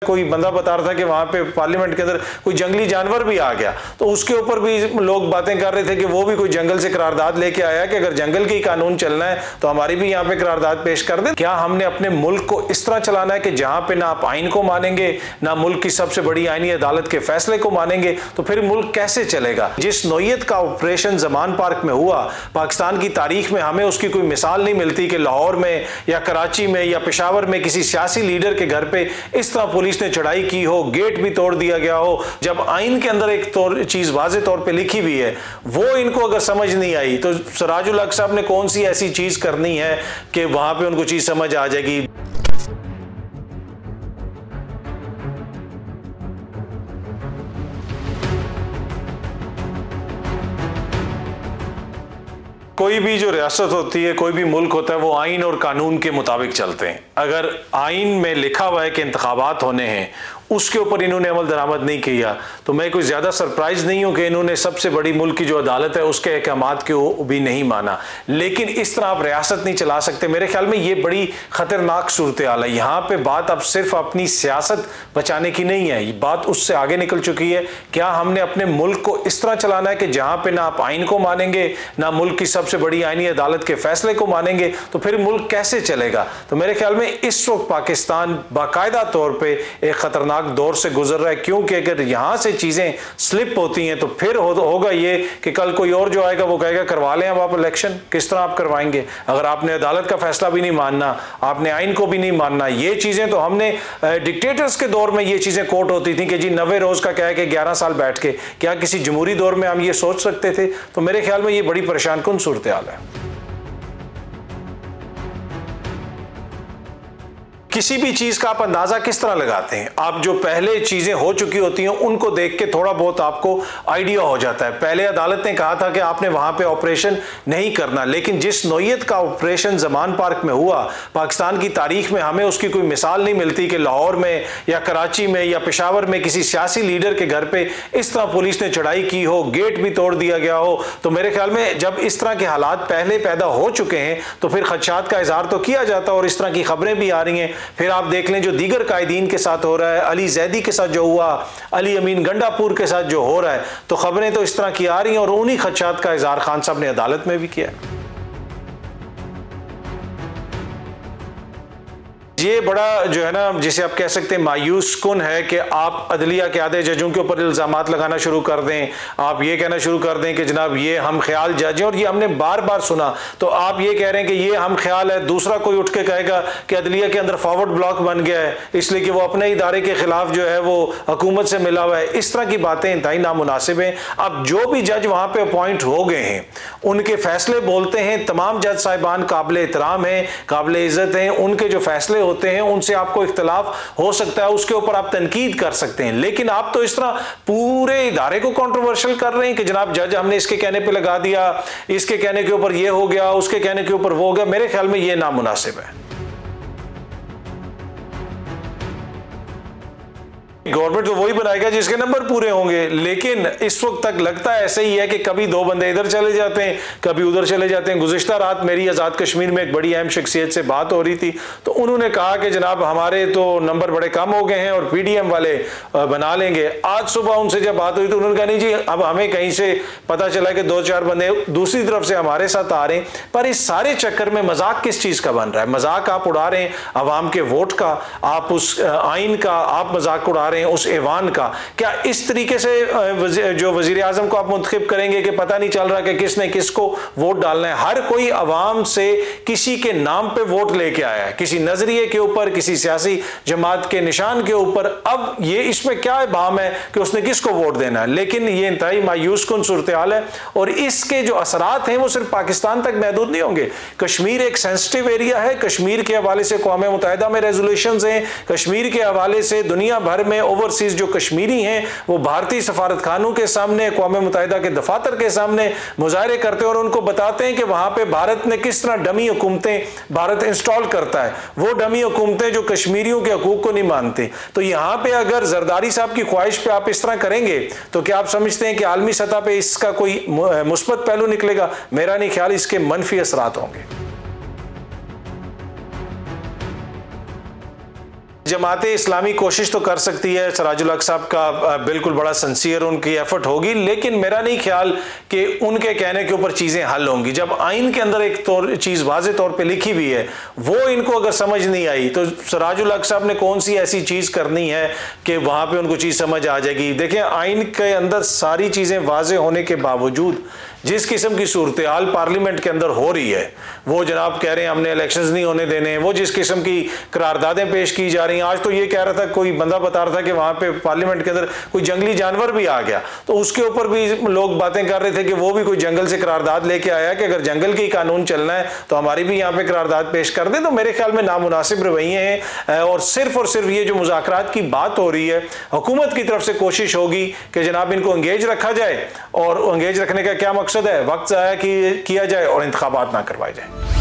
कोई बंदा बता रहा था कि वहां पे पार्लियामेंट के अंदर कोई जंगली जानवर भी आ गया, तो उसके ऊपर भी लोग बातें कर रहे थे कि वो भी कोई जंगल से करारदाद लेके आया कि अगर जंगल के ही कानून चलना है तो हमारी भी यहाँ पे करारदाद पेश कर दे। क्या हमने अपने मुल्क को इस तरह चलाना है कि जहां पे ना आप आइन को मानेंगे, ना मुल्क की सबसे बड़ी आईनी अदालत के फैसले को मानेंगे, तो फिर मुल्क कैसे चलेगा? जिस नौयत का ऑपरेशन जमान पार्क में हुआ, पाकिस्तान की तारीख में हमें उसकी कोई मिसाल नहीं मिलती कि लाहौर में या कराची में या पेशावर में किसी सियासी लीडर के घर पे इस तरह पुलिस ने चढ़ाई की हो, गेट भी तोड़ दिया गया हो। जब आइन के अंदर एक चीज वाज़े तौर पे लिखी हुई है, वो इनको अगर समझ नहीं आई तो सिराजुल हक साहब ने कौन सी ऐसी चीज करनी है कि वहां पे उनको चीज समझ आ जाएगी। कोई भी जो रियासत होती है, कोई भी मुल्क होता है, वो आइन और कानून के मुताबिक चलते हैं। अगर आइन में लिखा हुआ है कि इंतखाबात होने हैं, उसके ऊपर इन्होंने अमल दरामद नहीं किया, तो मैं कोई ज़्यादा सरप्राइज नहीं हूं कि इन्होंने सबसे बड़ी मुल्क की जो अदालत है उसके अहकामात को भी नहीं माना। लेकिन इस तरह आप रियासत नहीं चला सकते। मेरे ख्याल में ये बड़ी ख़तरनाक सूरत हाल है। यहाँ पे बात अब सिर्फ अपनी सियासत बचाने की नहीं है, ये बात उससे आगे निकल चुकी है। क्या हमने अपने मुल्क को इस तरह चलाना है कि जहाँ पर ना आप आइन को मानेंगे, ना मुल्क की सबसे बड़ी आईनी अदालत के फैसले को मानेंगे, तो फिर मुल्क कैसे चलेगा? तो मेरे ख्याल में इस वक्त पाकिस्तान बाकायदा तौर पर एक ख़तरनाक दौर से गुजर रहा है, क्योंकि अगर यहां से चीजें स्लिप होती हैं तो फिर होगा ये कि कल कोई और जो आएगा वो कहेगा करवा लें अब आप इलेक्शन। किस तरह आप करवाएंगे अगर आपने अदालत का फैसला भी नहीं मानना, आपने आइन को भी नहीं मानना? ये चीजें तो हमने डिक्टेटर्स के दौर में ये चीजें कोर्ट होती थी कि जी 90 रोज का क्या है कि 11 साल बैठ के, क्या किसी जमहूरी दौर में हम ये सोच सकते थे? तो मेरे ख्याल में ये बड़ी परेशान कुन सूरत हाल है। किसी भी चीज का आप अंदाजा किस तरह लगाते हैं? आप जो पहले चीजें हो चुकी होती हैं उनको देख के थोड़ा बहुत आपको आइडिया हो जाता है। पहले अदालत ने कहा था कि आपने वहां पे ऑपरेशन नहीं करना, लेकिन जिस नौयत का ऑपरेशन जमान पार्क में हुआ, पाकिस्तान की तारीख में हमें उसकी कोई मिसाल नहीं मिलती कि लाहौर में या कराची में या पेशावर में किसी सियासी लीडर के घर पे इस तरह पुलिस ने चढ़ाई की हो, गेट भी तोड़ दिया गया हो। तो मेरे ख्याल में जब इस तरह के हालात पहले पैदा हो चुके हैं तो फिर खदशात का इजहार तो किया जाता है, और इस तरह की खबरें भी आ रही हैं। फिर आप देख लें जो दीगर कायदीन के साथ हो रहा है, अली जैदी के साथ जो हुआ, अली अमीन गंडापुर के साथ जो हो रहा है, तो खबरें तो इस तरह की आ रही हैं, और उन्हीं खदशात का इजहार खान साहब ने अदालत में भी किया। ये बड़ा जो है ना, जिसे आप कह सकते हैं मायूस कुन है कि आप अदलिया के आधे जजों के ऊपर इल्ज़ामात लगाना शुरू कर दें। आप ये कहना शुरू कर दें कि जनाब ये हम ख्याल जज हैं, और ये हमने बार बार सुना। तो आप ये कह रहे हैं कि ये हम ख्याल है, दूसरा कोई उठ के कहेगा कि अदलिया के अंदर फॉरवर्ड ब्लॉक बन गया है इसलिए कि वो अपने इदारे के खिलाफ जो है वो हुकूमत से मिला हुआ है। इस तरह की बातें इंतहाई नामुनासिब हैं। अब जो भी जज वहाँ पर अपॉइंट हो गए हैं उनके फैसले बोलते हैं, तमाम जज साहिबान काबिल एहतराम हैं, काबिल इज़्ज़त हैं, उनके जो फैसले होते हैं उनसे आपको इख्तलाफ हो सकता है, उसके ऊपर आप तनकीद कर सकते हैं। लेकिन आप तो इस तरह पूरे इदारे को कंट्रोवर्शियल कर रहे हैं कि जनाब जज हमने इसके कहने पे लगा दिया, इसके कहने के ऊपर ये हो गया, उसके कहने के ऊपर वो हो गया। मेरे ख्याल में ये नामुनासिब है। गवर्नमेंट तो वही बनाएगा जिसके नंबर पूरे होंगे, लेकिन इस वक्त तक लगता है ऐसे ही है कि कभी दो बंदे इधर चले जाते हैं, कभी उधर चले जाते हैं। गुज़िश्ता रात मेरी आज़ाद कश्मीर में एक बड़ी अहम शख्सियत से बात हो रही थी, तो उन्होंने कहा कि जनाब हमारे तो नंबर बड़े कम हो गए हैं और PDM वाले बना लेंगे। आज सुबह उनसे जब बात हुई तो उन्होंने कहा नहीं जी, अब हमें कहीं से पता चला कि 2-4 बंदे दूसरी तरफ से हमारे साथ आ रहे हैं। पर इस सारे चक्कर में मजाक किस चीज़ का बन रहा है? मजाक आप उड़ा रहे हैं अवाम के वोट का, आप उस आइन का आप मजाक उड़ा रहे हैं, उस ऐवान का। क्या इस तरीके से जो वजीर आजम को आप मुंतखब करेंगे कि पता नहीं चल रहा कि किसने किसको वोट डालना है? हर कोई अवाम से किसी के नाम पे वोट लेके आया है, किसी नजरिए के ऊपर, किसी सियासी जमात के निशान के ऊपर। अब ये इसमें क्या भाम है कि उसने किसको वोट देना है? लेकिन ये इंतहाई मायूस कुन सूरत हाल है, और इसके जो असरात हैं वो सिर्फ पाकिस्तान तक महदूद नहीं होंगे। कश्मीर एक सेंसिटिव एरिया है, कश्मीर के हवाले से क़ौम मुत्तहिदा में रेजोल्यूशंस हैं, कश्मीर के हवाले से दुनिया भर में ओवरसीज जो कश्मीरी हैं वो भारतीय सफारत खानों के सामने, क़ौम मुत्तहिदा के दफातर के सामने मुजाहरे करते हैं और उनको बताते हैं कि वहां पे भारत ने किस तरह डमी हुकूमतें भारत इंस्टॉल करता है, वो डमी हुकूमतें जो कश्मीरियों के हकूक को नहीं मानती। तो यहां पे अगर जरदारी साहब की ख्वाहिश पे आप इस तरह करेंगे तो क्या आप समझते हैं कि आलमी सतह पे इसका कोई मुस्बत पहलू निकलेगा? मेरा नहीं ख्याल, इसके मनफी असरात होंगे। जमाते इस्लामी कोशिश तो कर सकती है, सराजुल हक साहब का बिल्कुल बड़ा सिंसियर उनकी एफर्ट होगी, लेकिन मेरा नहीं ख्याल कि उनके कहने के ऊपर चीज़ें हल होंगी। जब आइन के अंदर एक चीज़ वाज़े तौर पे लिखी हुई है, वो इनको अगर समझ नहीं आई तो सराजुल हक साहब ने कौन सी ऐसी चीज़ करनी है कि वहाँ पे उनको चीज़ समझ आ जाएगी। देखिए, आइन के अंदर सारी चीज़ें वाज़े होने के बावजूद जिस किस्म की सूरत हाल पार्लियामेंट के अंदर हो रही है, वो जनाब कह रहे हैं हमने इलेक्शंस नहीं होने देने, वो जिस किस्म की करारदादें पेश की जा रही हैं। आज तो ये कह रहा था, कोई बंदा बता रहा था कि वहाँ पे पार्लियामेंट के अंदर कोई जंगली जानवर भी आ गया, तो उसके ऊपर भी लोग बातें कर रहे थे कि वो भी कोई जंगल से करारदाद लेके आया कि अगर जंगल की कानून चलना है तो हमारी भी यहाँ पे करारदाद पेश कर दें। तो मेरे ख्याल में नामुनासिब रवैये हैं, और सिर्फ ये जो मुज़ाकरात की बात हो रही है, हुकूमत की तरफ से कोशिश होगी कि जनाब इनको एंगेज रखा जाए, और एंगेज रखने का क्या मकसद है, वक्त ज़ाया किया जाए और इंतखाबात ना करवाए जाए।